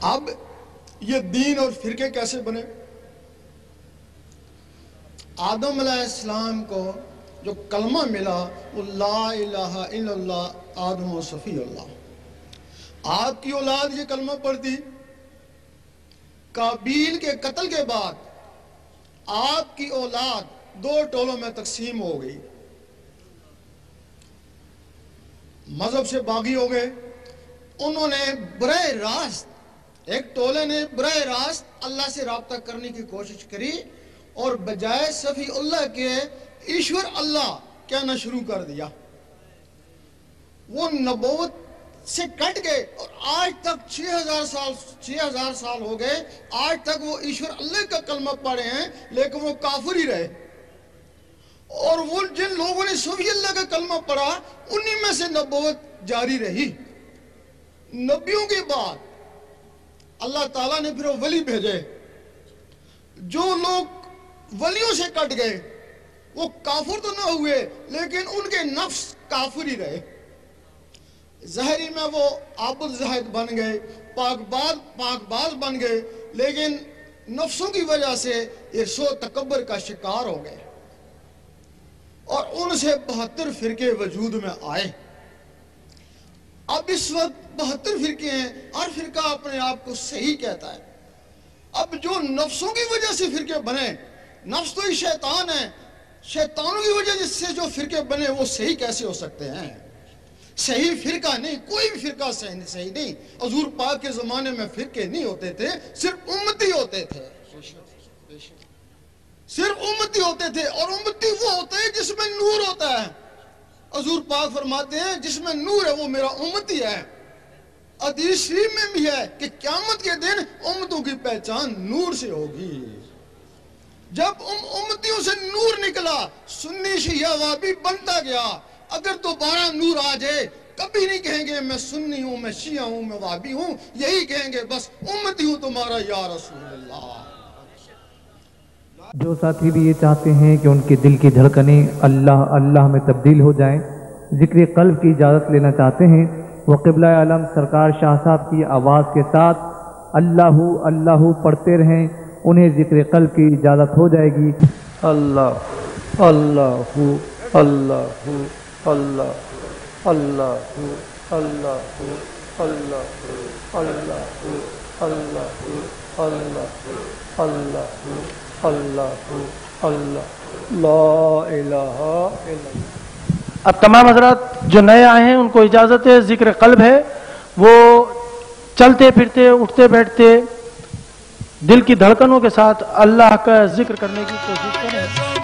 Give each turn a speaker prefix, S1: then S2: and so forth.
S1: اب یہ دین اور فرقے کیسے بنے؟ آدم علیہ السلام کو جو کلمہ ملا وہ لا الہ الا اللہ آدم و صفی اللہ۔ آپ کی اولاد یہ کلمہ پڑھتی، قابیل کے قتل کے بعد آپ کی اولاد 2 ٹولوں میں تقسیم ہو گئی، مذہب سے باغی ہو گئے۔ انہوں نے براہ راست، ایک ٹولے نے براہ راست اللہ سے رابطہ کرنے کی کوشش کری اور بجائے صفی اللہ کے ایشور اللہ کہنا شروع کر دیا۔ وہ نبوت سے کٹ گئے اور آج تک 6000 سال ہو گئے، آج تک وہ ایشور اللہ کا کلمہ پڑھے ہیں لیکن وہ کافر ہی رہے۔ اور وہ جن لوگوں نے صفی اللہ کا کلمہ پڑھا انہی میں سے نبوت جاری رہی۔ نبیوں کے بعد اللہ تعالیٰ نے پھر وہ ولی بھیجے۔ جو لوگ ولیوں سے کٹ گئے وہ کافر تو نہ ہوئے لیکن ان کے نفس کافر ہی رہے۔ ظاہری میں وہ عابد زاہد بن گئے، پاک باز بن گئے، لیکن نفسوں کی وجہ سے ارس و تکبر کا شکار ہو گئے اور ان سے 72 فرقے وجود میں آئے۔ اب اس وقت 72 فرقے ہیں، ہر فرقہ اپنے آپ کو صحیح کہتا ہے۔ اب جو نفسوں کی وجہ سے فرقے بنے، نفس تو ہی شیطان ہے، شیطانوں کی وجہ سے جو فرقے بنے وہ صحیح کیسے ہو سکتے ہیں؟ صحیح فرقہ نہیں، کوئی بھی فرقہ صحیح نہیں۔ حضور پاک کے زمانے میں فرقے نہیں ہوتے تھے، صرف امتی ہوتے تھے، صرف امتی ہوتے تھے۔ اور امتی وہ ہوتا ہے جس میں نور ہوتا ہے۔ حضور پاک فرماتے ہیں جس میں نور ہے وہ میرا امتی ہے۔ حدیث شریف میں بھی ہے کہ قیامت کے دن امتوں کی پہچان نور سے ہوگی۔ جب امتیوں سے نور نکلا، سنی شیعہ وہابی بنتا گیا۔ اگر دوبارہ نور آ جائے کبھی نہیں کہیں گے میں سنی ہوں، میں شیعہ ہوں، میں وہابی ہوں، یہی کہیں گے بس امتی ہوں تمہارا یا رسول اللہ۔
S2: جو ساتھی بھی یہ چاہتے ہیں کہ ان کے دل کی دھڑکنیں اللہ میں تبدیل ہو جائیں، ذکر قلب کی اجازت لینا چاہتے ہیں، وہ قبلہ عالم سرکار شاہ صاحب کی آواز کے ساتھ اللہ اللہ پڑھتے رہیں، انہیں ذکر قلب کی اجازت ہو جائے گی۔ اللہ اللہ اللہ اللہ اللہ اللہ اللہ اللہ اللہ اللہ اللہ اللہ لا الہ الا اللہ۔
S3: اب تمام حضرات جو نئے آئے ہیں ان کو اجازت ہے، ذکر قلب ہے، وہ چلتے پھرتے اٹھتے بیٹھتے دل کی دھڑکنوں کے ساتھ اللہ کا ذکر کرنے کی کوشش کریں۔